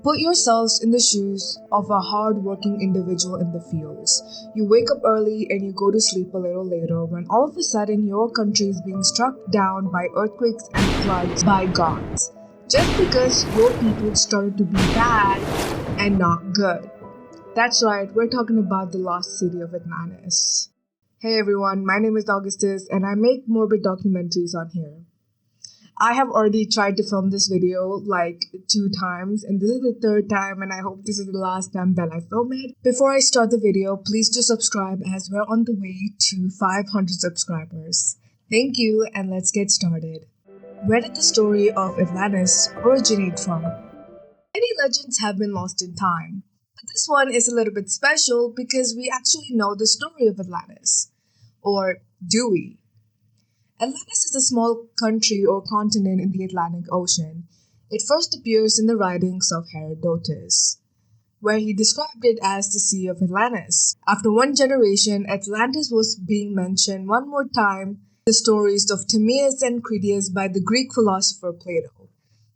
Put yourselves in the shoes of a hard-working individual in the fields. You wake up early and you go to sleep a little later when all of a sudden your country is being struck down by earthquakes and floods by gods. Just because your people started to be bad and not good. That's right, we're talking about the lost city of Atlantis. Hey everyone, my name is Augustus and I make morbid documentaries on here. I have already tried to film this video like 2 times, and this is the 3rd time, and I hope this is the last time that I film it. Before I start the video, please do subscribe as we're on the way to 500 subscribers. Thank you, and let's get started. Where did the story of Atlantis originate from? Many legends have been lost in time, but this one is a little bit special because we actually know the story of Atlantis. Or do we? Atlantis is a small country or continent in the Atlantic Ocean. It first appears in the writings of Herodotus, where he described it as the Sea of Atlantis. After one generation, Atlantis was being mentioned one more time in the stories of Timaeus and Critias by the Greek philosopher Plato.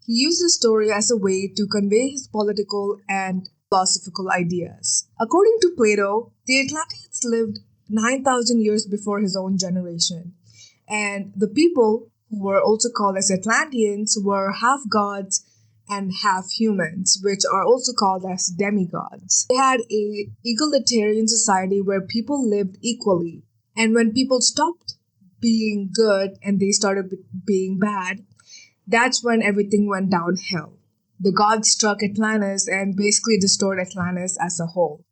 He used the story as a way to convey his political and philosophical ideas. According to Plato, the Atlanteans lived 9,000 years before his own generation. And the people, who were also called as Atlanteans, were half gods and half humans, which are also called as demigods. They had an egalitarian society where people lived equally. And when people stopped being good and they started being bad, that's when everything went downhill. The gods struck Atlantis and basically destroyed Atlantis as a whole.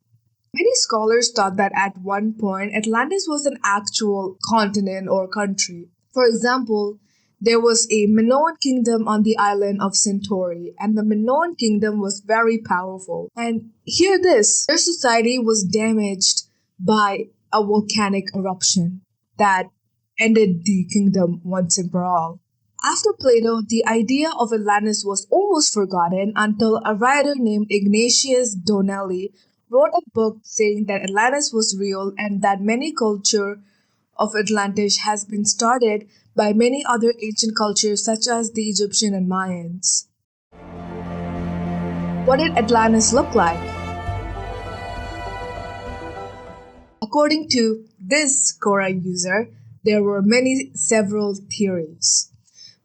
Many scholars thought that at one point Atlantis was an actual continent or country. For example, there was a Minoan kingdom on the island of Centauri, and the Minoan kingdom was very powerful. And hear this, their society was damaged by a volcanic eruption that ended the kingdom once and for all. After Plato, the idea of Atlantis was almost forgotten until a writer named Ignatius Donnelly wrote a book saying that Atlantis was real and that many culture of Atlantis has been started by many other ancient cultures such as the Egyptian and Mayans. What did Atlantis look like? According to this Quora user, there were several theories.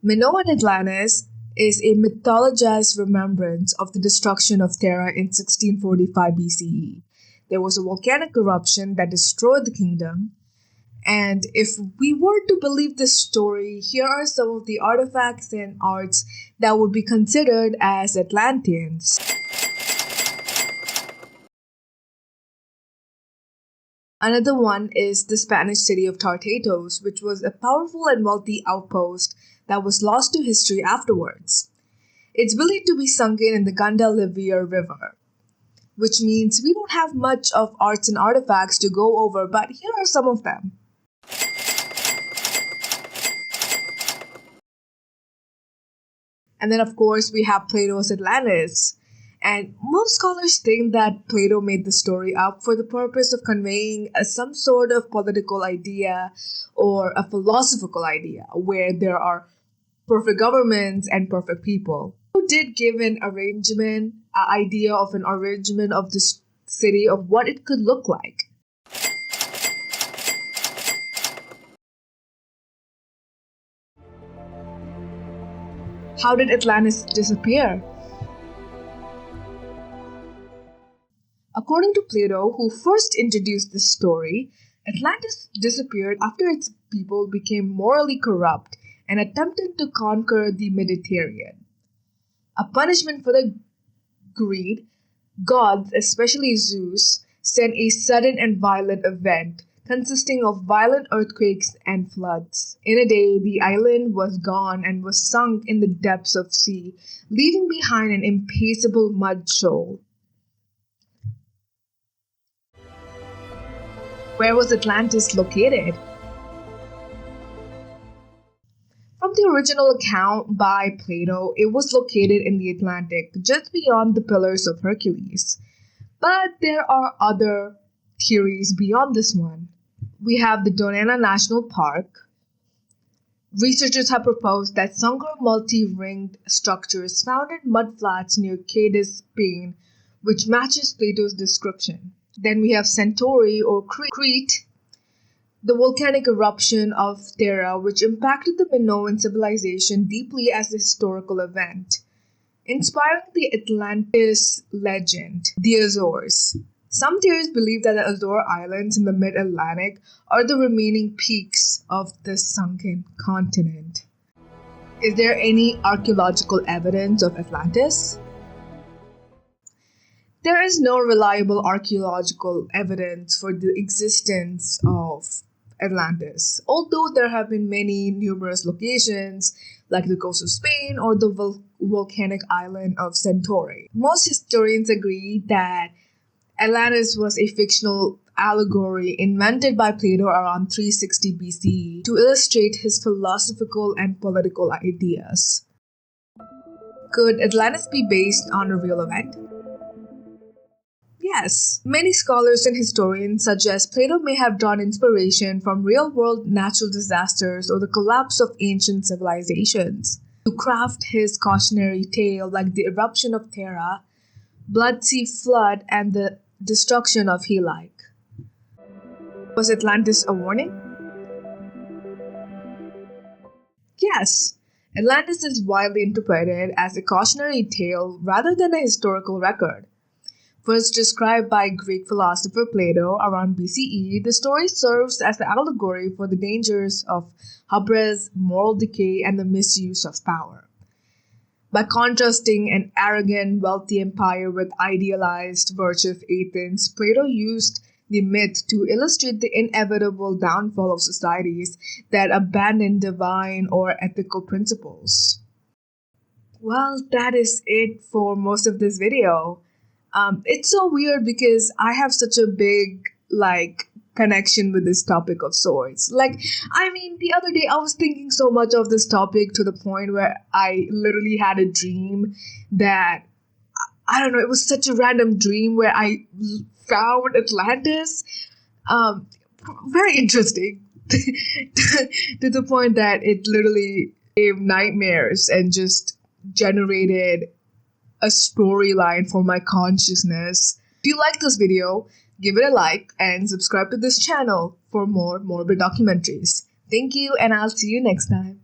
Minoan Atlantis is a mythologized remembrance of the destruction of Terra in 1645 BCE. There was a volcanic eruption that destroyed the kingdom, and if we were to believe this story, here are some of the artifacts and arts that would be considered as Atlanteans. Another one is the Spanish city of Tartatos, which was a powerful and wealthy outpost that was lost to history afterwards. It's believed to be sunken in the Gandalivia River, which means we don't have much of arts and artifacts to go over, but here are some of them. And then, of course, we have Plato's Atlantis. And most scholars think that Plato made the story up for the purpose of conveying some sort of political idea or a philosophical idea where there are perfect governments and perfect people. Plato did give an idea of an arrangement of this city of what it could look like. How did Atlantis disappear? According to Plato, who first introduced this story, Atlantis disappeared after its people became morally corrupt and attempted to conquer the Mediterranean. A punishment for the greed, gods, especially Zeus, sent a sudden and violent event consisting of violent earthquakes and floods. In a day, the island was gone and was sunk in the depths of sea, leaving behind an impassable mud shoal. Where was Atlantis located? From the original account by Plato, it was located in the Atlantic, just beyond the Pillars of Hercules. But there are other theories beyond this one. We have the Donana National Park, Researchers have proposed that sunken multi-ringed structures found in mudflats near Cadiz, Spain, which matches Plato's description. Then we have Centauri or Crete, the volcanic eruption of Terra, which impacted the Minoan civilization deeply as a historical event, inspiring the Atlantis legend, the Azores. Some theories believe that the Azore Islands in the mid-Atlantic are the remaining peaks of the sunken continent. Is there any archaeological evidence of Atlantis? There is no reliable archaeological evidence for the existence of Atlantis, although there have been many numerous locations like the coast of Spain or the volcanic island of Centauri. Most historians agree that Atlantis was a fictional allegory invented by Plato around 360 BCE to illustrate his philosophical and political ideas. Could Atlantis be based on a real event? Yes, many scholars and historians suggest Plato may have drawn inspiration from real-world natural disasters or the collapse of ancient civilizations to craft his cautionary tale, like the eruption of Terra, Blood Sea flood, and the destruction of Helice. Was Atlantis a warning? Yes, Atlantis is widely interpreted as a cautionary tale rather than a historical record. First described by Greek philosopher Plato around BCE, the story serves as an allegory for the dangers of hubris, moral decay, and the misuse of power. By contrasting an arrogant, wealthy empire with idealized, virtuous Athens, Plato used the myth to illustrate the inevitable downfall of societies that abandon divine or ethical principles. Well, that is it for most of this video. It's so weird because I have such a big, connection with this topic of swords. The other day I was thinking so much of this topic to the point where I literally had a dream that, I don't know, it was such a random dream where I found Atlantis. Very interesting to the point that it literally gave nightmares and just generated a storyline for my consciousness. If you like this video, give it a like and subscribe to this channel for more morbid documentaries. Thank you, and I'll see you next time.